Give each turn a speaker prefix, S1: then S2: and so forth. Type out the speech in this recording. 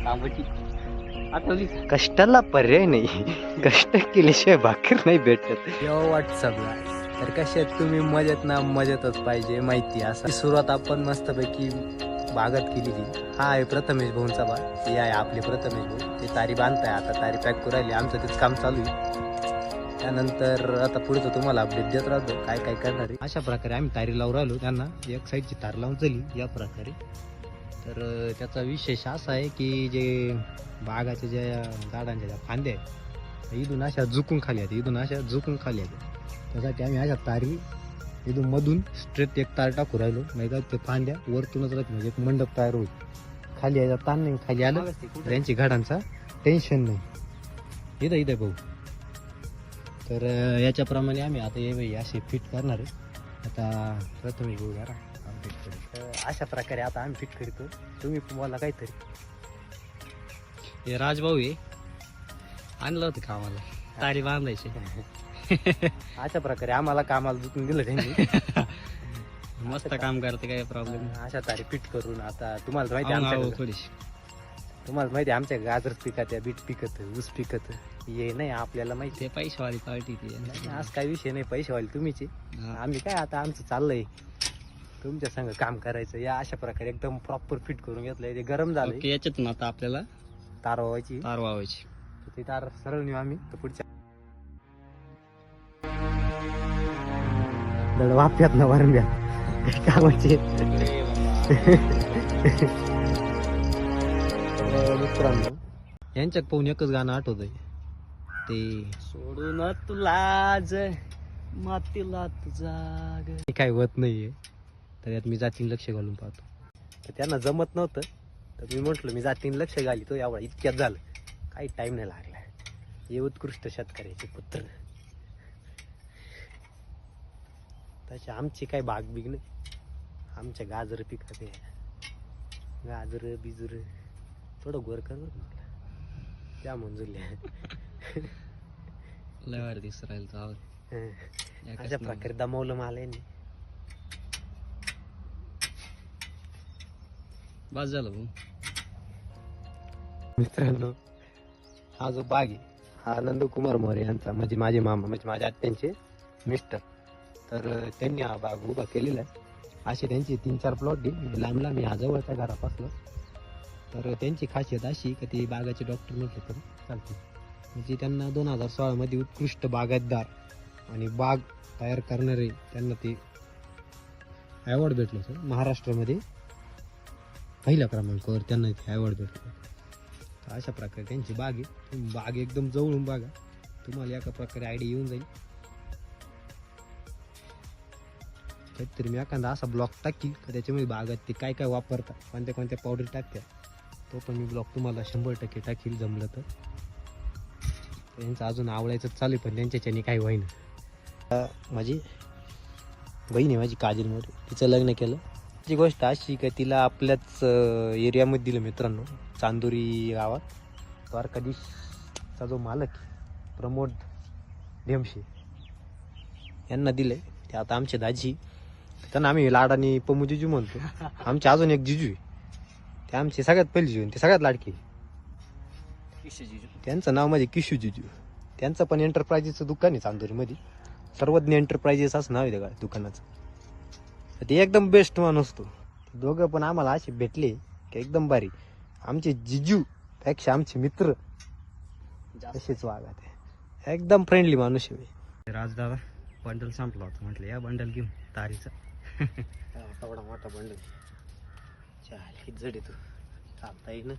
S1: कामाची आठवली.
S2: कष्टाला पर्याय नाही. कष्ट केल्याशिवाय भाकर नाही भेटत.
S3: व्हॉट्सअपला तर कशात तुम्ही मजेत ना मजेतच पाहिजे माहिती असं सुरुवात आपण मस्तपैकी बागत केलेली. हा आहे प्रथमेश भाऊंचा बाग. हे आहे आपले प्रथमेश भाऊ. ते तारी बांधताय आता. तारी पॅक करू राहिली. आमचं तेच काम चालू आहे. त्यानंतर आता पुढचं तुम्हाला अपडेट देत राहतो काय काय करणार आहे. अशा प्रकारे आम्ही तारी लावून राहिलो. त्यांना एक साईडची तार लावून झाली या प्रकारे. तर त्याचा विशेष असा आहे की जे बागाच्या ज्या झाडांच्या ज्या फांद्या आहेत इथून अशा झुकून खाली आहेत. इथून अशा झुकून खाली आहेत. त्यासाठी आम्ही अशा तारी इथून मधून स्ट्रेट एक तार टाकू राहिलो. म्हणजे ते फांद्या वरतूनच राहते. म्हणजे एक मंडप तयार होईल. खाली यायचा ताण नाही. खाली आलं त्यांची घाडांचा टेन्शन नाही. इथं इथं भाऊ. तर याच्याप्रमाणे आम्ही आता हे असे फिट करणार आहे. आता प्रथम घेऊ जरा फिट करू. अशा प्रकारे आता आम्ही फिट करतो. तुम्ही मला काहीतरी
S1: हे राजभाऊ आहे, आणलं होतं कामाला तारी बांधायची.
S3: अशा प्रकारे आम्हाला कामाला दुखून दिलं त्यांनी.
S1: मस्त काम करते, काय प्रॉब्लेम.
S3: अशा तारी फिट करून आता तुम्हाला माहिती आहे आमच्या
S1: थोडीशी
S3: तुम्हाला माहिती आहे आमच्या गाजर पिकत, बीट पिकत, ऊस पिकत. हे नाही आपल्याला माहिती
S1: ते पैशावाली पार्टी ती
S3: आहे. आज काही विषय नाही. पैशावाले तुम्हीच आहे. आम्ही काय आता आमचं चाललंय तुमच्या संग काम करायचं. या अशा प्रकारे एकदम प्रॉपर फिट करून घेतलंय. ते गरम झालं.
S1: याच्यातून आता आपल्याला
S3: तार व्हायची.
S1: तार वावायची.
S3: ते तार सरळ नेऊ आम्ही तर पुढच्या वाफ्यात ना वरंब्यात कामाचे. मित्रांनो यांच्यात पाहून एकच गाणं आठवतंय. ते
S1: सोडून तुला मातीला जाग
S3: काय होत नाहीये. तर यात मी जातीन लक्ष घालून पाहतो. तर त्यांना जमत नव्हतं तर मी म्हटलं मी जातीन लक्ष घालितो. यावं इतक्यात झालं. काही टाइम नाही लागला. हे उत्कृष्ट शेतकऱ्याचे पुत्र. तसे आमची काय बाग बिग नाही. आमच्या गाजर पिकाचे गाजर बिजर थोडं गोर कर त्या मंजुरल्या.
S1: लय वार दिसत राहील.
S3: अशा प्रकारे दमवलं मला यांनी.
S1: बस झालं भाऊ.
S3: मित्रांनो हा जो बाग आहे हा नंदकुमार मोरे यांचा, म्हणजे माझे मामा, म्हणजे माझ्या आत्यांचे मिस्टर. तर त्यांनी हा बाग उभा केलेला आहे. असे त्यांचे 3-4 प्लॉट आहे लांब लांब. हा जवळच्या घरापासून. तर त्यांची खासियत अशी की ते बागाचे डॉक्टर म्हटले तर चालते. म्हणजे त्यांना 2016 मध्ये उत्कृष्ट बागायतदार आणि बाग तयार करणारे त्यांना ते अवॉर्ड भेटलं होतं. महाराष्ट्रामध्ये पहिल्या क्रमांकावर त्यांना ते अवॉर्ड भेटलं. तर अशा प्रकारे त्यांची बाग आहे. बाग एकदम जवळून बघा. तुम्हाला एका प्रकारे आयडिया येऊन जाईल. काहीतरी मी एखादा असा ब्लॉक टाकील का त्याच्यामध्ये बागात ते काय काय वापरतात, कोणत्या कोणत्या पावडर टाकतात, तो पण मी ब्लॉक तुम्हाला 100% टाकील जमलं तर. त्यांचं अजून आवडायचं चालू आहे पण त्यांच्याच्याने काही होईना. माझी बहीण आहे माझी काजल मोरे. तिचं लग्न केलं. ती गोष्ट अशी का तिला आपल्याच एरियामध्ये दिलं मित्रांनो. चांदोरी गावात द्वारकाधीशचा जो मालक प्रमोद ढेमशे यांना दिलंय. ते आता आमचे दाजी. त्यांना आम्ही लाडाने पमू जिजू म्हणतो. आमचे अजून एक जिजू आहे. ते आमचे सगळ्यात पहिले जिजू. ते सगळ्यात लाडके. त्यांचं नाव म्हणजे किशू जिजू. त्यांचं पण एंटरप्राइजेसचं दुकान आहे चांदोरीमध्ये. सर्वज्ञ एंटरप्राइजेस असं नाव आहे त्या दुकानाचं. ते एकदम बेस्ट माणूस तो. दोघं पण आम्हाला असे भेटले की एकदम भारी. आमचे जिजू पेक्षा आमचे मित्र असेच वागत आहे. एकदम फ्रेंडली माणूस आहे.
S1: राजदादा बंडल संपला होता. म्हटलं या बंडल घेऊन तारीचा.
S3: एवढा मोठा बंडल. चाल ही जड आहे तू चालता येईल ना.